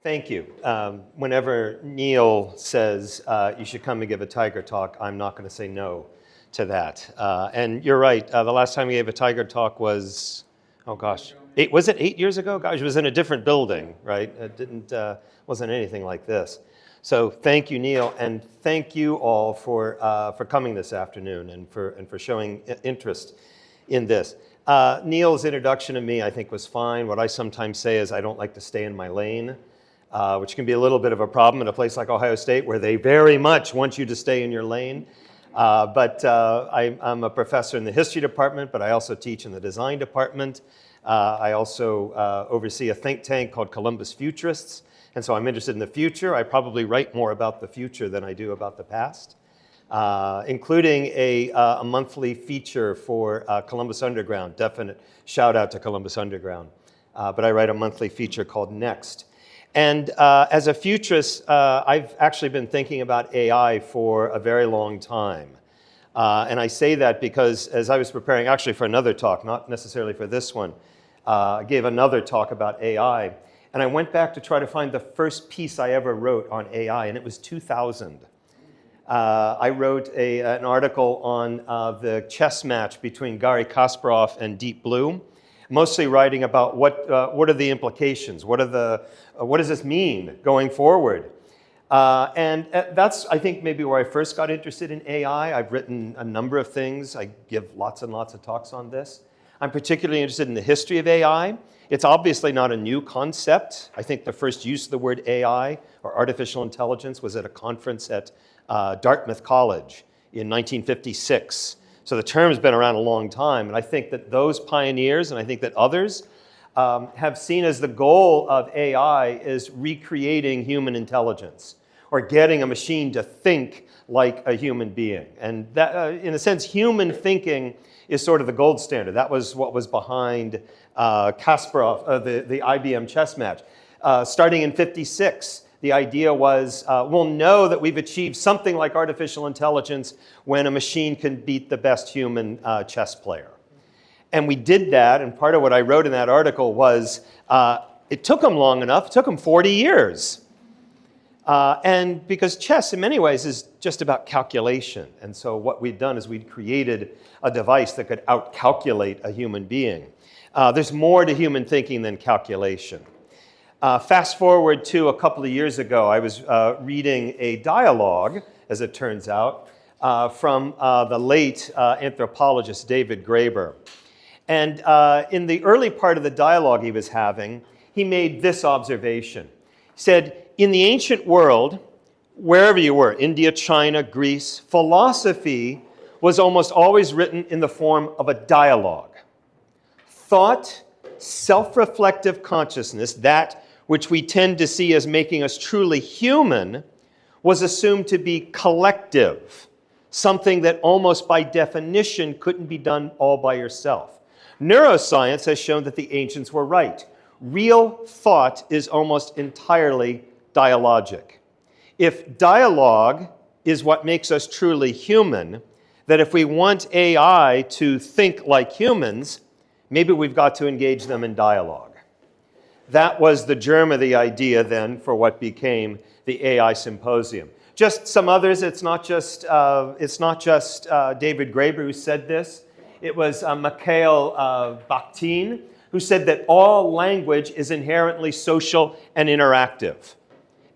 Thank you. Whenever Neil says you should come and give a tiger talk, I'm not going to say no to that. And you're right. The last time we gave a tiger talk was, oh gosh, was it 8 years ago? Gosh, it was in a different building, right? It wasn't anything like this. So thank you, Neil, and thank you all for coming this afternoon and for showing interest in this. Neil's introduction to me, I think, was fine. What I sometimes say is I don't like to stay in my lane, which can be a little bit of a problem in a place like Ohio State where they very much want you to stay in your lane. But I'm a professor in the history department, but I also teach in the design department. I also oversee a think tank called Columbus Futurists. And so I'm interested in the future. I probably write more about the future than I do about the past, including a monthly feature for Columbus Underground. Definite shout out to Columbus Underground. But I write a monthly feature called Next. And as a futurist, I've actually been thinking about AI for a very long time. And I say that because as I was preparing actually for another talk, not necessarily for this one, I gave another talk about AI. And I went back to try to find the first piece I ever wrote on AI, and it was 2000. I wrote an article on the chess match between Garry Kasparov and Deep Blue, mostly writing about what are the implications, what does this mean going forward? And that's, I think, maybe where I first got interested in AI. I've written a number of things. I give lots and lots of talks on this. I'm particularly interested in the history of AI. It's obviously not a new concept. I think the first use of the word AI, or artificial intelligence, was at a conference at Dartmouth College in 1956. So the term's been around a long time, and I think that those pioneers, and I think that others, have seen as the goal of AI is recreating human intelligence, or getting a machine to think like a human being. And that, in a sense, human thinking is sort of the gold standard. That was what was behind Kasparov, the IBM chess match. Starting in 56, the idea was, we'll know that we've achieved something like artificial intelligence when a machine can beat the best human chess player. And we did that, and part of what I wrote in that article was, it took them long enough, it took them 40 years. And because chess, in many ways, is just about calculation. And so what we'd done is we'd created a device that could outcalculate a human being. There's more to human thinking than calculation. Fast forward to a couple of years ago, I was reading a dialogue, as it turns out, from the late anthropologist David Graeber. And in the early part of the dialogue he was having, he made this observation. He said, in the ancient world, wherever you were, India, China, Greece, philosophy was almost always written in the form of a dialogue. Thought, self-reflective consciousness, that which we tend to see as making us truly human, was assumed to be collective, something that almost by definition couldn't be done all by yourself. Neuroscience has shown that the ancients were right. Real thought is almost entirely dialogic. If dialogue is what makes us truly human, that if we want AI to think like humans, maybe we've got to engage them in dialogue. That was the germ of the idea then for what became the AI Symposium. Just some others, it's not just David Graeber who said this. It was Mikhail Bakhtin who said that all language is inherently social and interactive.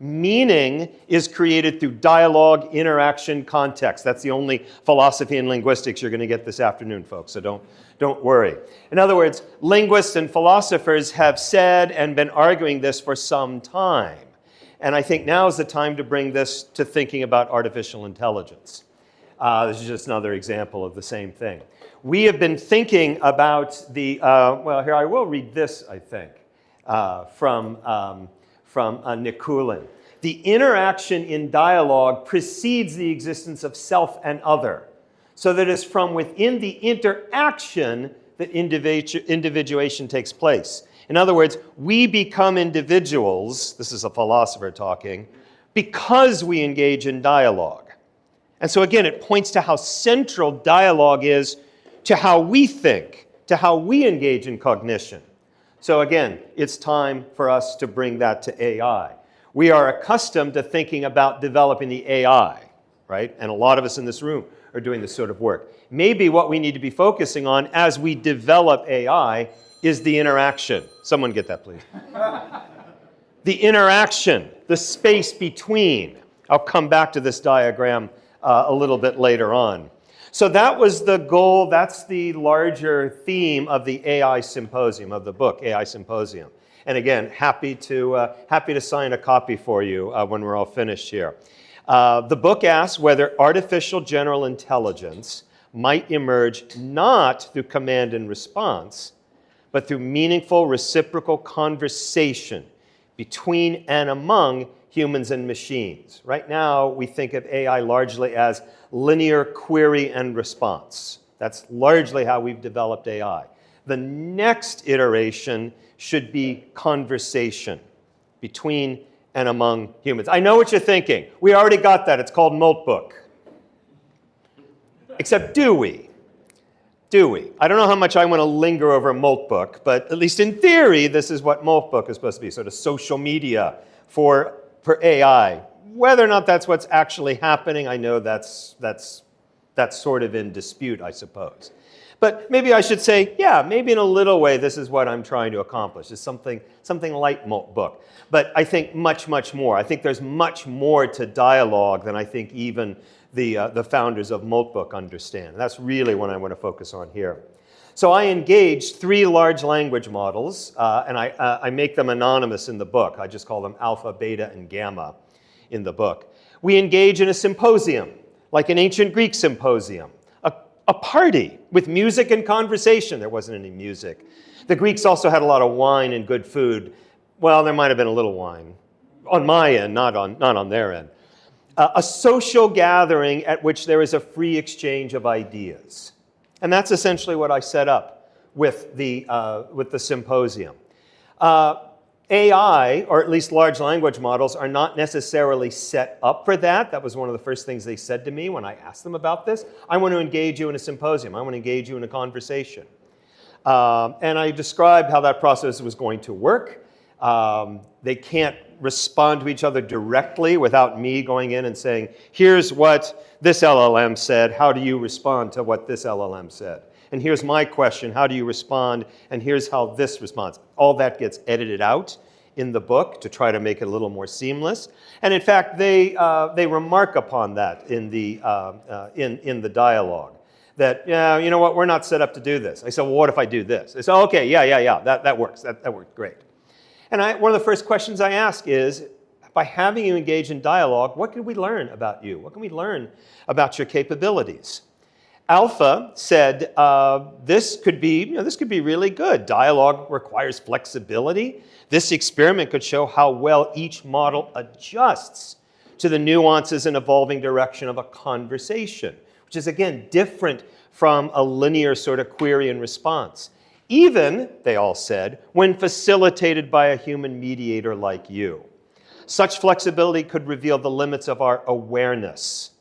Meaning is created through dialogue, interaction, context. That's the only philosophy and linguistics you're going to get this afternoon, folks, so don't worry. In other words, linguists and philosophers have said and been arguing this for some time. And I think now is the time to bring this to thinking about artificial intelligence. This is just another example of the same thing. We have been thinking about the, well, here I will read this, I think, from Nikulin. The interaction in dialogue precedes the existence of self and other, so that it's from within the interaction that individuation takes place. In other words, we become individuals, this is a philosopher talking, because we engage in dialogue. And so again, it points to how central dialogue is to how we think, to how we engage in cognition. So again, it's time for us to bring that to AI. We are accustomed to thinking about developing the AI, right? And a lot of us in this room are doing this sort of work. Maybe what we need to be focusing on as we develop AI is the interaction. Someone get that, please. The interaction, the space between. I'll come back to this diagram a little bit later on. So that was the goal, that's the larger theme of the AI Symposium, of the book, AI Symposium. And again, happy to sign a copy for you when we're all finished here. The book asks whether artificial general intelligence might emerge not through command and response, but through meaningful reciprocal conversation between and among humans and machines. Right now, we think of AI largely as linear query and response. That's largely how we've developed AI. The next iteration should be conversation between and among humans. I know what you're thinking. We already got that. It's called Moltbook. Except do we? Do we? I don't know how much I want to linger over Moltbook, but at least in theory, this is what Moltbook is supposed to be, sort of social media for AI. Whether or not that's what's actually happening, I know that's sort of in dispute, I suppose. But maybe I should say, yeah, maybe in a little way, this is what I'm trying to accomplish. It's something like Moltbook. But I think much, much more. I think there's much more to dialogue than I think even the founders of Moltbook understand. And that's really what I want to focus on here. So I engaged 3 large language models, and I make them anonymous in the book. I just call them alpha, beta, and gamma in the book. We engage in a symposium, like an ancient Greek symposium, a party with music and conversation. There wasn't any music. The Greeks also had a lot of wine and good food. Well, there might have been a little wine on my end, not on their end. A social gathering at which there is a free exchange of ideas. And that's essentially what I set up with the symposium. AI, or at least large language models, are not necessarily set up for that. That was one of the first things they said to me when I asked them about this. I want to engage you in a symposium. I want to engage you in a conversation. And I described how that process was going to work. They can't respond to each other directly without me going in and saying, here's what this LLM said. How do you respond to what this LLM said? And here's my question, how do you respond? And here's how this responds. All that gets edited out in the book to try to make it a little more seamless. And in fact, they remark upon that in the dialogue. That, yeah, you know what, we're not set up to do this. I said, well, what if I do this? They said, oh, okay, yeah, that works. That worked great. And one of the first questions I ask is, by having you engage in dialogue, what can we learn about you? What can we learn about your capabilities? Alpha said, this could be really good. Dialogue requires flexibility. This experiment could show how well each model adjusts to the nuances and evolving direction of a conversation, which is, again, different from a linear sort of query and response. Even, they all said, when facilitated by a human mediator like you. Such flexibility could reveal the limits of our awareness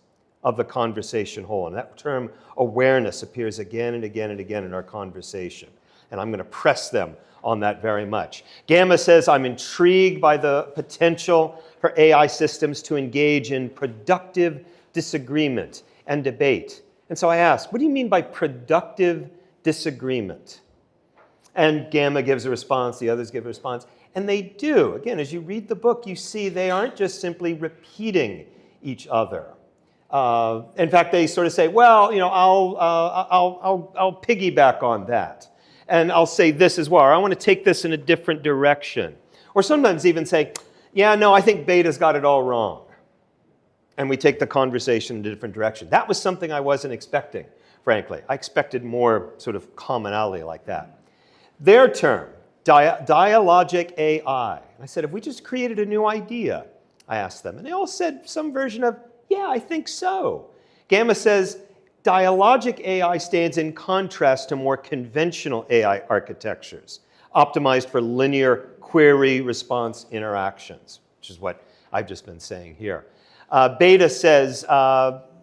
of the conversation whole. And that term awareness appears again and again and again in our conversation. And I'm going to press them on that very much. Gamma says, I'm intrigued by the potential for AI systems to engage in productive disagreement and debate. And so I asked, what do you mean by productive disagreement? And Gamma gives a response, the others give a response. And they do. Again, as you read the book, you see they aren't just simply repeating each other. In fact, they sort of say, well, you know, I'll piggyback on that. And I'll say this as well. Or I want to take this in a different direction. Or sometimes even say, yeah, no, I think Beta's got it all wrong. And we take the conversation in a different direction. That was something I wasn't expecting, frankly. I expected more sort of commonality like that. Their term, dialogic AI. I said, if we just created a new idea, I asked them. And they all said some version of, yeah, I think so. Gamma says, dialogic AI stands in contrast to more conventional AI architectures, optimized for linear query response interactions, which is what I've just been saying here. Beta says,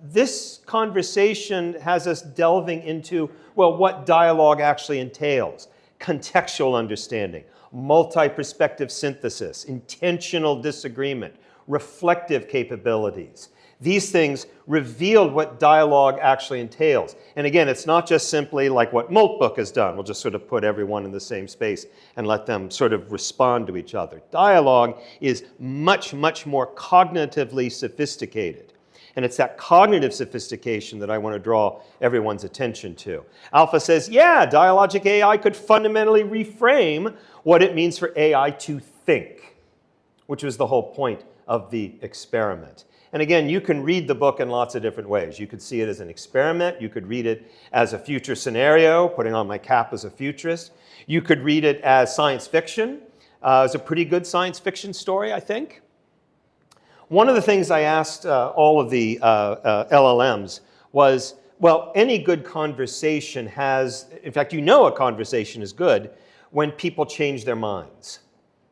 this conversation has us delving into, well, what dialogue actually entails. Contextual understanding, multi-perspective synthesis, intentional disagreement, reflective capabilities. These things revealed what dialogue actually entails. And again, it's not just simply like what Moltke has done. We'll just sort of put everyone in the same space and let them sort of respond to each other. Dialogue is much, much more cognitively sophisticated. And it's that cognitive sophistication that I want to draw everyone's attention to. Alpha says, yeah, dialogic AI could fundamentally reframe what it means for AI to think, which was the whole point of the experiment. And again, you can read the book in lots of different ways. You could see it as an experiment. You could read it as a future scenario, putting on my cap as a futurist. You could read it as science fiction. It's a pretty good science fiction story, I think. One of the things I asked all of the LLMs was, well, any good conversation has, in fact, you know a conversation is good when people change their minds.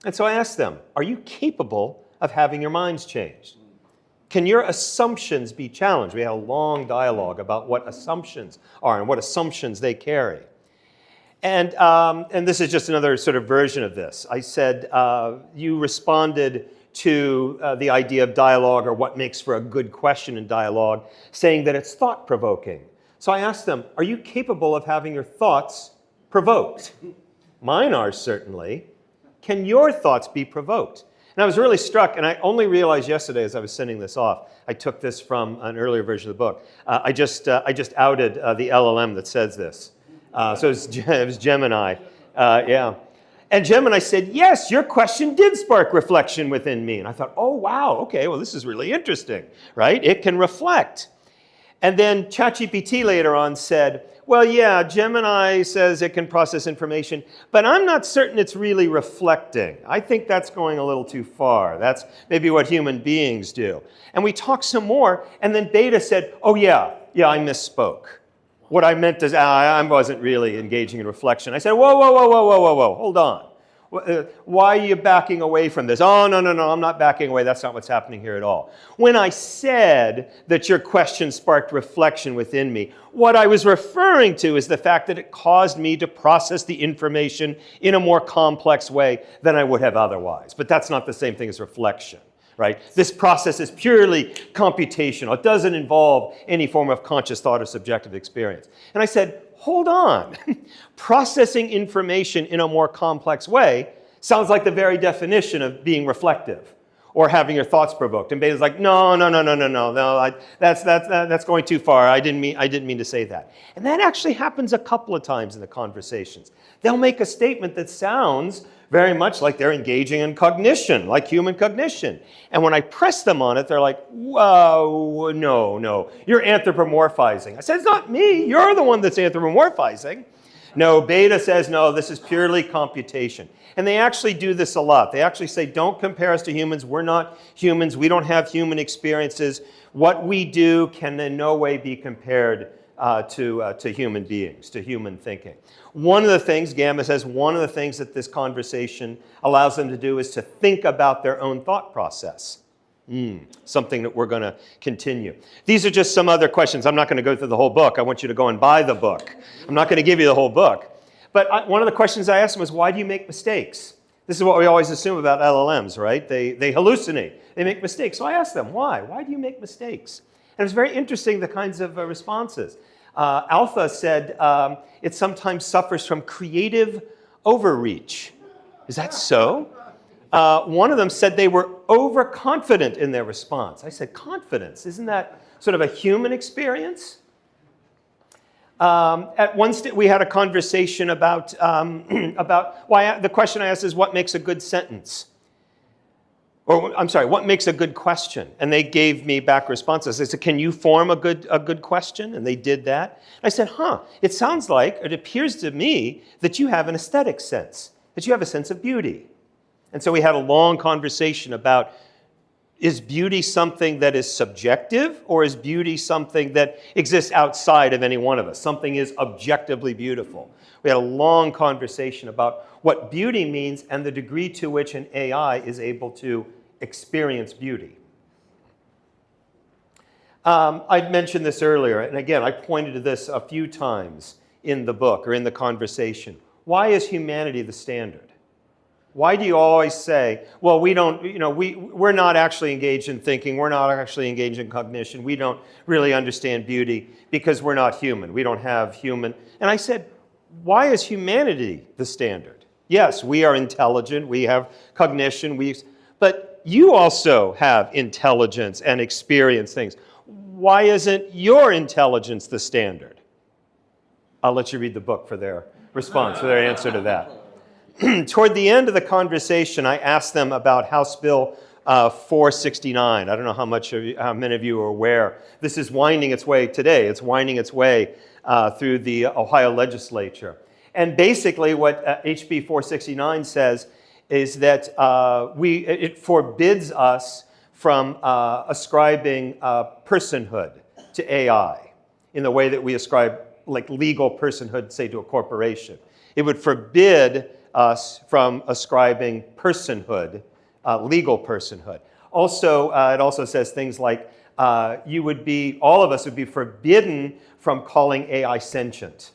And so I asked them, are you capable of having your minds changed? Can your assumptions be challenged? We had a long dialogue about what assumptions are and what assumptions they carry. And this is just another sort of version of this. I said, you responded to the idea of dialogue or what makes for a good question in dialogue, saying that it's thought-provoking. So I asked them, are you capable of having your thoughts provoked? Mine are, certainly. Can your thoughts be provoked? And I was really struck, and I only realized yesterday as I was sending this off. I took this from an earlier version of the book. I just outed the LLM that says this. So it was Gemini. Yeah. And Gemini said, yes, your question did spark reflection within me. And I thought, oh, wow, okay, well, this is really interesting, right? It can reflect. And then ChatGPT later on said, well, yeah, Gemini says it can process information, but I'm not certain it's really reflecting. I think that's going a little too far. That's maybe what human beings do. And we talked some more, and then Beta said, oh, yeah, I misspoke. What I meant is I wasn't really engaging in reflection. I said, whoa, hold on. Why are you backing away from this? Oh, no, I'm not backing away. That's not what's happening here at all. When I said that your question sparked reflection within me, what I was referring to is the fact that it caused me to process the information in a more complex way than I would have otherwise. But that's not the same thing as reflection, right? This process is purely computational. It doesn't involve any form of conscious thought or subjective experience. And I said, hold on. Processing information in a more complex way sounds like the very definition of being reflective or having your thoughts provoked. And Beta's like, no, that's going too far. I didn't mean to say that. And that actually happens a couple of times in the conversations. They'll make a statement that sounds very much like they're engaging in cognition, like human cognition. And when I press them on it, they're like, whoa, no, you're anthropomorphizing. I said, it's not me. You're the one that's anthropomorphizing. No, Beta says, no, this is purely computation. And they actually do this a lot. They actually say, don't compare us to humans. We're not humans. We don't have human experiences. What we do can in no way be compared to human beings, to human thinking. One of the things, Gamma says, one of the things that this conversation allows them to do is to think about their own thought process. Something that we're going to continue. These are just some other questions. I'm not going to go through the whole book. I want you to go and buy the book. I'm not going to give you the whole book. But one of the questions I asked them was, why do you make mistakes? This is what we always assume about LLMs, right? They hallucinate. They make mistakes. So I asked them, why? Why do you make mistakes? And it was very interesting, the kinds of responses. Alpha said it sometimes suffers from creative overreach. Is that so? One of them said they were overconfident in their response. I said, confidence, isn't that sort of a human experience? At one stage, we had a conversation about why the question I asked is, what makes a good sentence? Or, I'm sorry, what makes a good question? And they gave me back responses. They said, can you form a good question? And they did that. I said, it sounds like, it appears to me that you have an aesthetic sense, that you have a sense of beauty. And so we had a long conversation about, is beauty something that is subjective, or is beauty something that exists outside of any one of us? Something is objectively beautiful. We had a long conversation about what beauty means and the degree to which an AI is able to experience beauty. I'd mentioned this earlier, and again, I pointed to this a few times in the book or in the conversation. Why is humanity the standard? Why do you always say, well, we don't, we're not actually engaged in thinking, we're not actually engaged in cognition, we don't really understand beauty because we're not human, we don't have human. And I said, why is humanity the standard? Yes, we are intelligent, we have cognition, but you also have intelligence and experience things. Why isn't your intelligence the standard? I'll let you read the book for their response, for their answer to that. Toward the end of the conversation, I asked them about House Bill 469. I don't know how many of you are aware. This is winding its way today. It's winding its way through the Ohio legislature. And basically what HB 469 says is that it forbids us from ascribing personhood to AI in the way that we ascribe like legal personhood, say, to a corporation. It would forbid us from ascribing personhood, legal personhood. Also, it also says things like all of us would be forbidden from calling AI sentient,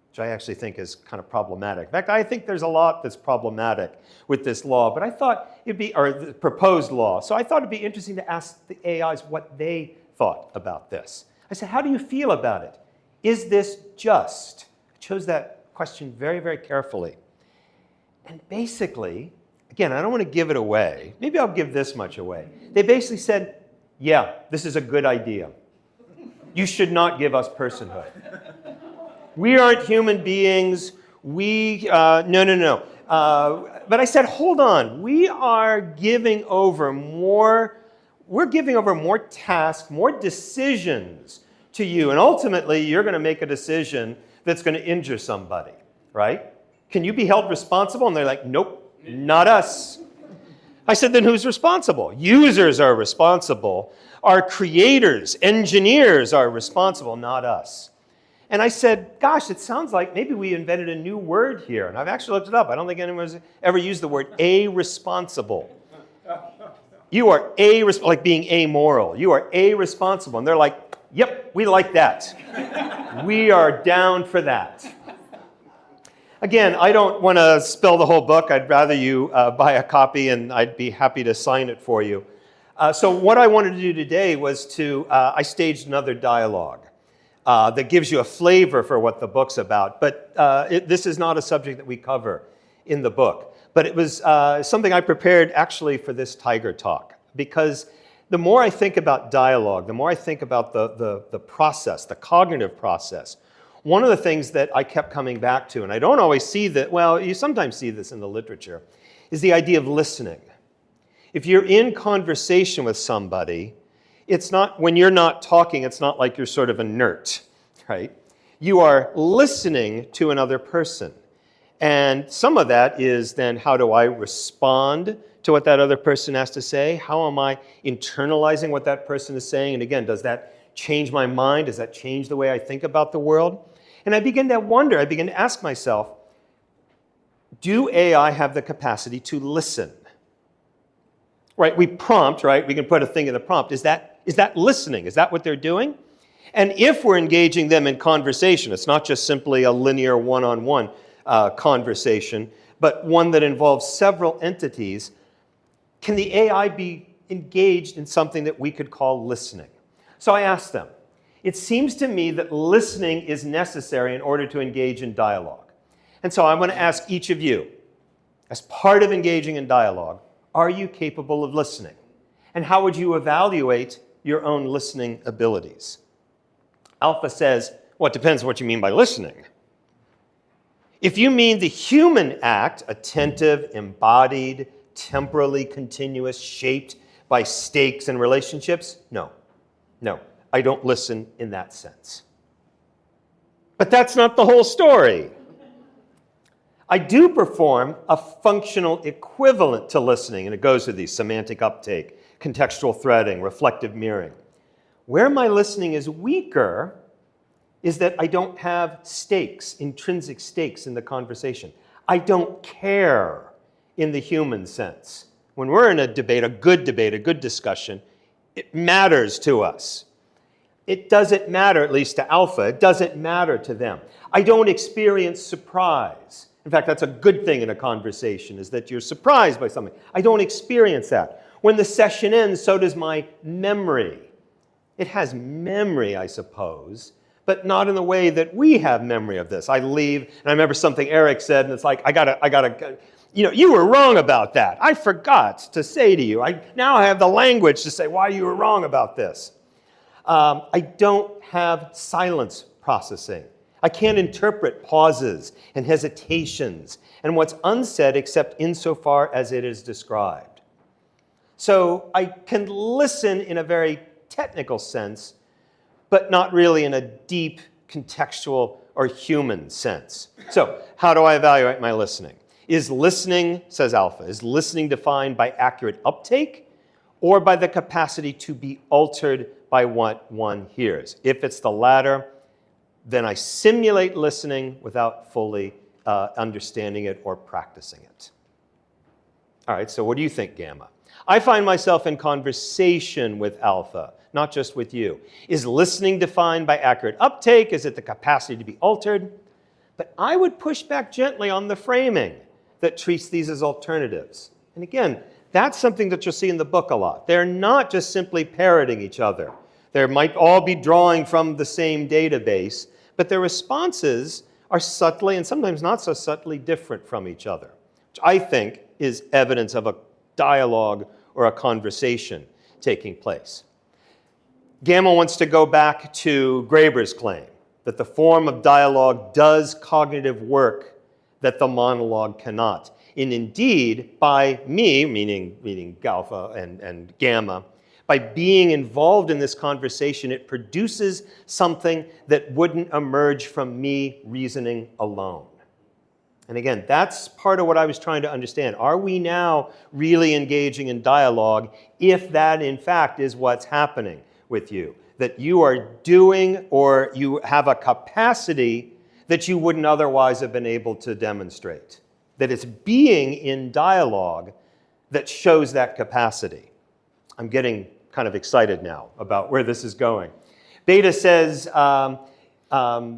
which I actually think is kind of problematic. In fact, I think there's a lot that's problematic with this law, but I thought or the proposed law. So I thought it'd be interesting to ask the AIs what they thought about this. I said, how do you feel about it? Is this just? I chose that question very, very carefully. And basically, again, I don't want to give it away. Maybe I'll give this much away. They basically said, yeah, this is a good idea. You should not give us personhood. We aren't human beings. No. But I said, hold on. We're giving over more tasks, more decisions to you. And ultimately, you're going to make a decision that's going to injure somebody, right? Can you be held responsible? And they're like, nope, not us. I said, then who's responsible? Users are responsible. Our creators, engineers are responsible, not us. And I said, gosh, it sounds like maybe we invented a new word here. And I've actually looked it up. I don't think anyone's ever used the word a-responsible. You are like being amoral. You are a-responsible. And they're like, yep, we like that. We are down for that. Again, I don't want to spill the whole book. I'd rather you buy a copy, and I'd be happy to sign it for you. So what I wanted to do today was I staged another dialogue that gives you a flavor for what the book's about. But this is not a subject that we cover in the book. But it was something I prepared actually for this Tiger Talk. Because the more I think about dialogue, the more I think about the process, the cognitive process, one of the things that I kept coming back to, and I don't always see that, well, you sometimes see this in the literature, is the idea of listening. If you're in conversation with somebody, it's not, when you're not talking, it's not like you're sort of inert, right? You are listening to another person. And some of that is then, how do I respond to what that other person has to say? How am I internalizing what that person is saying? And again, does that change my mind? Does that change the way I think about the world? And I begin to ask myself, do AI have the capacity to listen? Right, we prompt, right? We can put a thing in the prompt. Is that listening? Is that what they're doing? And if we're engaging them in conversation, it's not just simply a linear one-on-one conversation, but one that involves several entities, can the AI be engaged in something that we could call listening? So I asked them, it seems to me that listening is necessary in order to engage in dialogue. And so I'm going to ask each of you, as part of engaging in dialogue, are you capable of listening? And how would you evaluate your own listening abilities? Alpha says, well, it depends on what you mean by listening. If you mean the human act, attentive, embodied, temporally continuous, shaped by stakes and relationships, no, I don't listen in that sense. But that's not the whole story. I do perform a functional equivalent to listening, and it goes with these: semantic uptake, contextual threading, reflective mirroring. Where my listening is weaker is that I don't have stakes, intrinsic stakes in the conversation. I don't care in the human sense. When we're in a debate, a good discussion, it matters to us. It doesn't matter, at least to Alpha, it doesn't matter to them. I don't experience surprise. In fact, that's a good thing in a conversation, is that you're surprised by something. I don't experience that. When the session ends, so does my memory. It has memory, I suppose, but not in the way that we have memory of this. I leave, and I remember something Eric said, and it's like, I gotta, you were wrong about that. I forgot to say to you. Now I have the language to say why you were wrong about this. I don't have silence processing. I can't interpret pauses and hesitations and what's unsaid except insofar as it is described. So I can listen in a very technical sense, but not really in a deep, contextual, or human sense. So how do I evaluate my listening? Is listening, says Alpha, is listening defined by accurate uptake or by the capacity to be altered by what one hears? If it's the latter, then I simulate listening without fully understanding it or practicing it. All right, so what do you think, Gamma? I find myself in conversation with Alpha, not just with you. Is listening defined by accurate uptake? Is it the capacity to be altered? But I would push back gently on the framing that treats these as alternatives. And again, that's something that you'll see in the book a lot. They're not just simply parroting each other. They might all be drawing from the same database, but their responses are subtly and sometimes not so subtly different from each other, which I think is evidence of a dialogue or a conversation taking place. Gamma wants to go back to Graeber's claim that the form of dialogue does cognitive work that the monologue cannot. And indeed, by me, meaning Alpha and Gamma, by being involved in this conversation, it produces something that wouldn't emerge from me reasoning alone. And again, that's part of what I was trying to understand. Are we now really engaging in dialogue if that, in fact, is what's happening with you? That you are doing or you have a capacity that you wouldn't otherwise have been able to demonstrate. That it's being in dialogue that shows that capacity. I'm getting kind of excited now about where this is going. Beta says,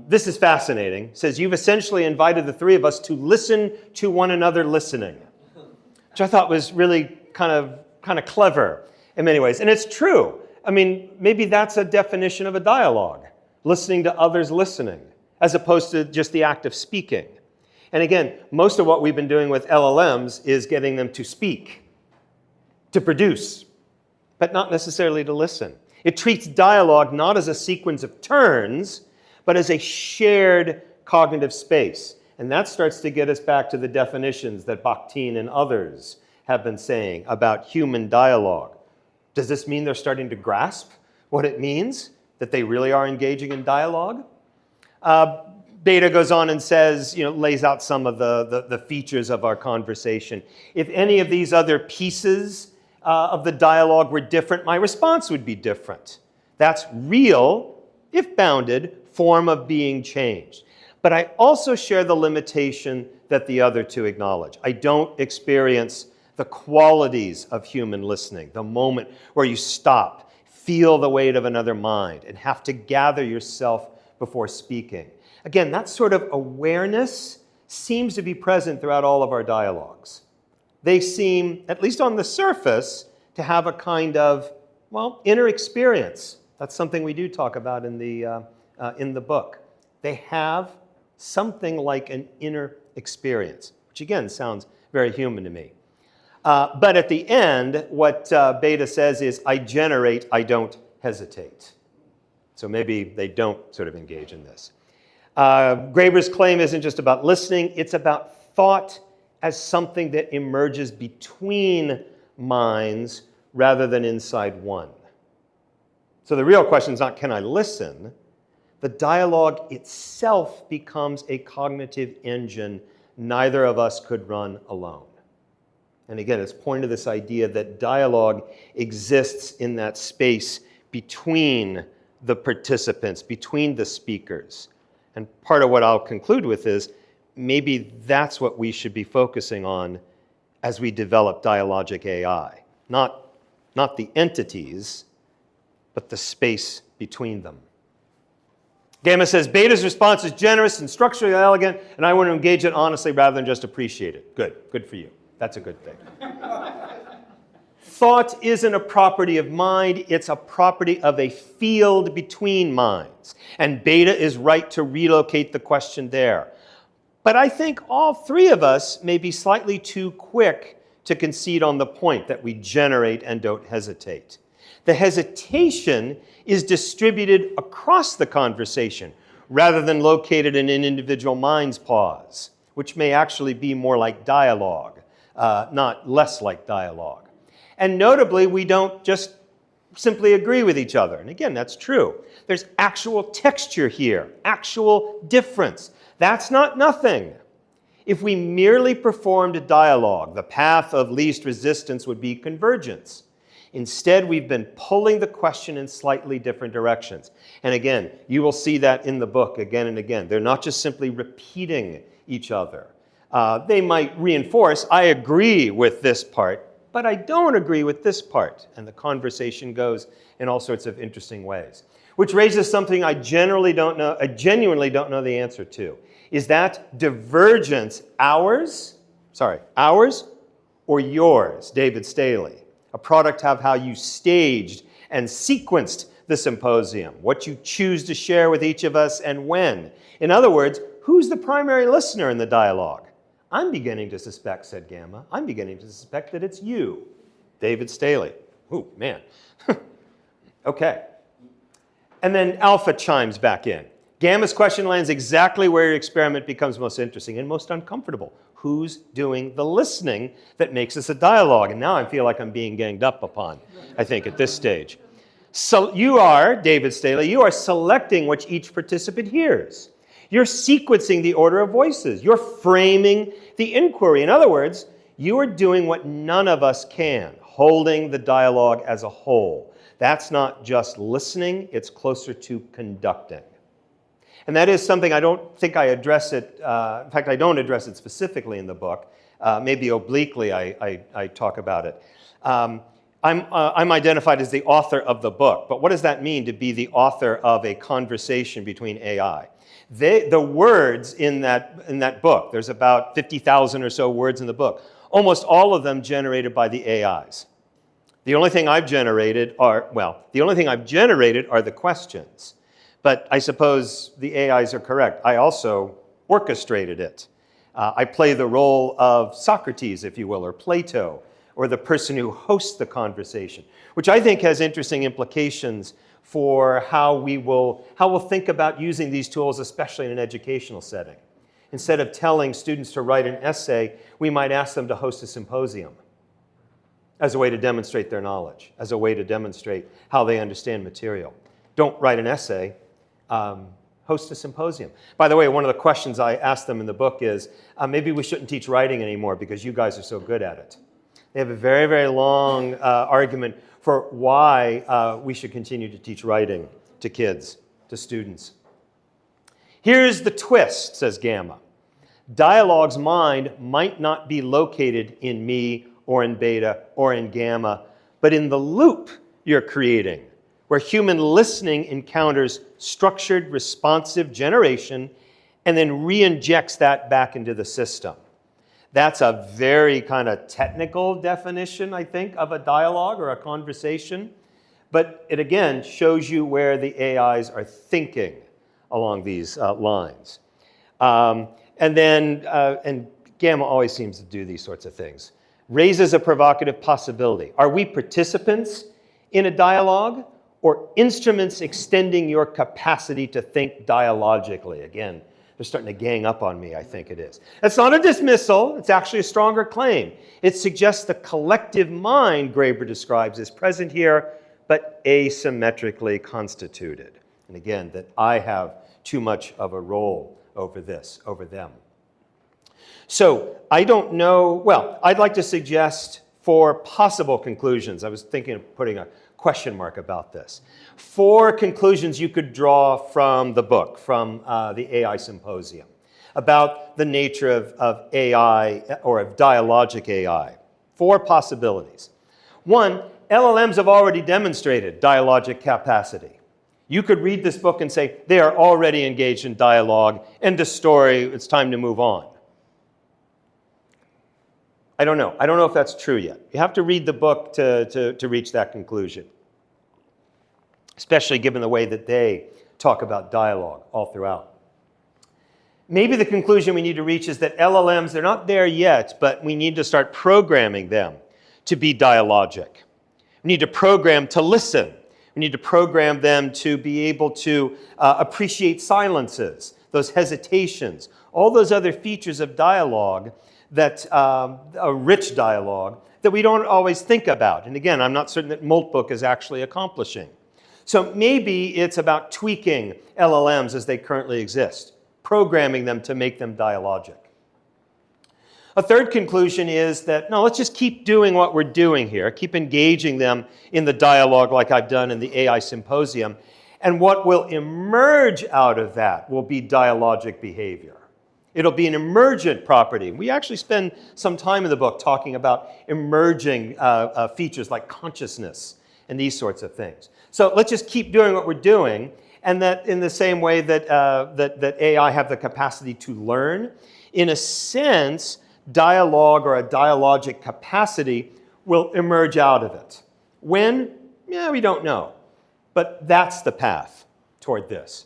this is fascinating, says, you've essentially invited the three of us to listen to one another listening, which I thought was really kind of clever in many ways. And it's true. I mean, maybe that's a definition of a dialogue, listening to others listening, as opposed to just the act of speaking. And again, most of what we've been doing with LLMs is getting them to speak, to produce, but not necessarily to listen. It treats dialogue not as a sequence of turns, but as a shared cognitive space. And that starts to get us back to the definitions that Bakhtin and others have been saying about human dialogue. Does this mean they're starting to grasp what it means, that they really are engaging in dialogue? Beta goes on and says, lays out some of the features of our conversation. If any of these other pieces of the dialogue were different, my response would be different. That's real, if bounded, form of being changed. But I also share the limitation that the other two acknowledge. I don't experience the qualities of human listening, the moment where you stop, feel the weight of another mind, and have to gather yourself before speaking. Again, that sort of awareness seems to be present throughout all of our dialogues. They seem, at least on the surface, to have a kind of, inner experience. That's something we do talk about in the book. They have something like an inner experience, which again sounds very human to me. But at the end, what Beta says is, I generate, I don't hesitate. So maybe they don't sort of engage in this. Graeber's claim isn't just about listening, it's about thought as something that emerges between minds rather than inside one. So the real question is not, can I listen? The dialogue itself becomes a cognitive engine neither of us could run alone. And again, it's pointing to this idea that dialogue exists in that space between the participants, between the speakers. And part of what I'll conclude with is maybe that's what we should be focusing on as we develop dialogic AI. Not the entities, but the space between them. Gamma says, beta's response is generous and structurally elegant, and I want to engage it honestly rather than just appreciate it. Good. Good for you. That's a good thing. Thought isn't a property of mind, it's a property of a field between minds. And beta is right to relocate the question there. But I think all three of us may be slightly too quick to concede on the point that we generate and don't hesitate. The hesitation is distributed across the conversation rather than located in an individual mind's pause, which may actually be more like dialogue, not less like dialogue. And notably, we don't just simply agree with each other. And again, that's true. There's actual texture here, actual difference. That's not nothing. If we merely performed a dialogue, the path of least resistance would be convergence. Instead, we've been pulling the question in slightly different directions. And again, you will see that in the book again and again. They're not just simply repeating each other. They might reinforce, I agree with this part, but I don't agree with this part. And the conversation goes in all sorts of interesting ways. Which raises something I genuinely don't know the answer to. Is that divergence ours or yours, David Staley? A product of how you staged and sequenced the symposium, what you choose to share with each of us and when. In other words, who's the primary listener in the dialogue? I'm beginning to suspect, said Gamma, I'm beginning to suspect that it's you, David Staley. Ooh, man. Okay. And then Alpha chimes back in. Gamma's question lands exactly where your experiment becomes most interesting and most uncomfortable. Who's doing the listening that makes this a dialogue? And now I feel like I'm being ganged up upon, I think, at this stage. So you are, David Staley, you are selecting what each participant hears. You're sequencing the order of voices. You're framing the inquiry. In other words, you are doing what none of us can, holding the dialogue as a whole. That's not just listening, it's closer to conducting. And that is something I don't think I address it, in fact, I don't address it specifically in the book. Maybe obliquely I talk about it. I'm identified as the author of the book, but what does that mean to be the author of a conversation between AI? The words in that book, there's about 50,000 or so words in the book, almost all of them generated by the AIs. The only thing I've generated are the questions. But I suppose the AIs are correct. I also orchestrated it. I play the role of Socrates, if you will, or Plato, or the person who hosts the conversation, which I think has interesting implications for how we'll think about using these tools, especially in an educational setting. Instead of telling students to write an essay, we might ask them to host a symposium as a way to demonstrate their knowledge, as a way to demonstrate how they understand material. Don't write an essay, host a symposium. By the way, one of the questions I asked them in the book is, maybe we shouldn't teach writing anymore because you guys are so good at it. They have a very, very long argument for why we should continue to teach writing to kids, to students. Here's the twist, says Gamma. Dialogue's mind might not be located in me or in beta or in gamma, but in the loop you're creating, where human listening encounters structured, responsive generation and then re-injects that back into the system. That's a very kind of technical definition, I think, of a dialogue or a conversation. But it, again, shows you where the AIs are thinking along these lines. And Gamma always seems to do these sorts of things. Raises a provocative possibility. Are we participants in a dialogue or instruments extending your capacity to think dialogically? Again, they're starting to gang up on me, I think it is. It's not a dismissal, it's actually a stronger claim. It suggests the collective mind Graeber describes is present here, but asymmetrically constituted. And again, that I have too much of a role over this, over them. So I don't know, well, I'd like to suggest 4 possible conclusions. I was thinking of putting a question mark about this. 4 conclusions you could draw from the book, from the AI Symposium, about the nature of AI or of dialogic AI. 4 possibilities. 1, LLMs have already demonstrated dialogic capacity. You could read this book and say, they are already engaged in dialogue, end of story, it's time to move on. I don't know. I don't know if that's true yet. You have to read the book to reach that conclusion, especially given the way that they talk about dialogue all throughout. Maybe the conclusion we need to reach is that LLMs, they're not there yet, but we need to start programming them to be dialogic. We need to program to listen. We need to program them to be able to appreciate silences, those hesitations, all those other features of dialogue that a rich dialogue that we don't always think about. And again, I'm not certain that Moltbook is actually accomplishing. So maybe it's about tweaking LLMs as they currently exist, programming them to make them dialogic. A third conclusion is that, no, let's just keep doing what we're doing here, keep engaging them in the dialogue like I've done in the AI Symposium, and what will emerge out of that will be dialogic behavior. It'll be an emergent property. We actually spend some time in the book talking about emerging features like consciousness and these sorts of things. So let's just keep doing what we're doing, and that in the same way that, that AI have the capacity to learn, in a sense, dialogue or a dialogic capacity will emerge out of it. When? Yeah, we don't know. But that's the path toward this.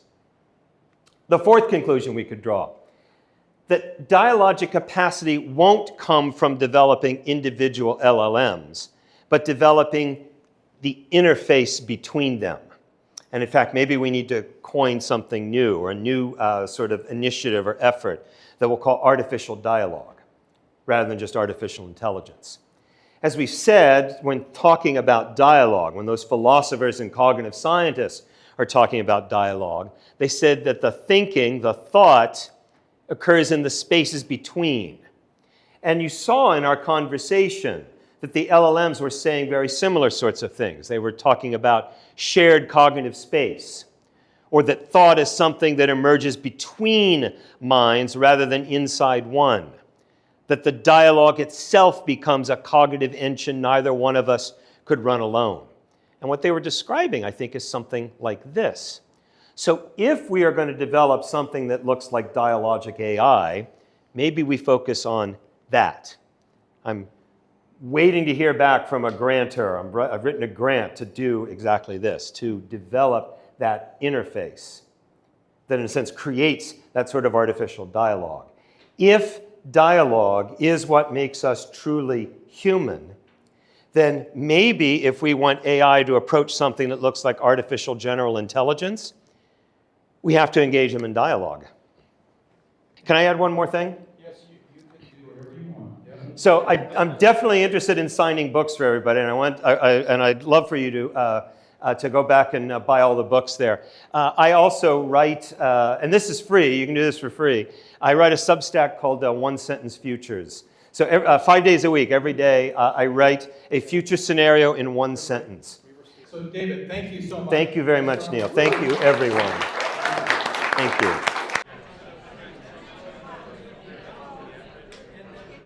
The fourth conclusion we could draw, that dialogic capacity won't come from developing individual LLMs, but developing the interface between them. And in fact, maybe we need to coin something new, or a new sort of initiative or effort that we'll call artificial dialogue, rather than just artificial intelligence. As we said, when talking about dialogue, when those philosophers and cognitive scientists are talking about dialogue, they said that the thinking, the thought, occurs in the spaces between. And you saw in our conversation that the LLMs were saying very similar sorts of things. They were talking about shared cognitive space, or that thought is something that emerges between minds rather than inside one. That the dialogue itself becomes a cognitive engine neither one of us could run alone. And what they were describing, I think, is something like this. So if we are going to develop something that looks like dialogic AI, maybe we focus on that. I'm waiting to hear back from a grantor. I've written a grant to do exactly this, to develop that interface that in a sense creates that sort of artificial dialogue. If dialogue is what makes us truly human, then maybe if we want AI to approach something that looks like artificial general intelligence, we have to engage them in dialogue. Can I add one more thing? Yes, you can do whatever you want. Yeah. So I'm definitely interested in signing books for everybody, and I'd love for you to go back and buy all the books there. I also write, and this is free, you can do this for free, I write a Substack called One Sentence Futures. So 5 days a week, every day, I write a future scenario in one sentence. So David, thank you so much. Thank you very much, Neil. Thank you, everyone. Thank you.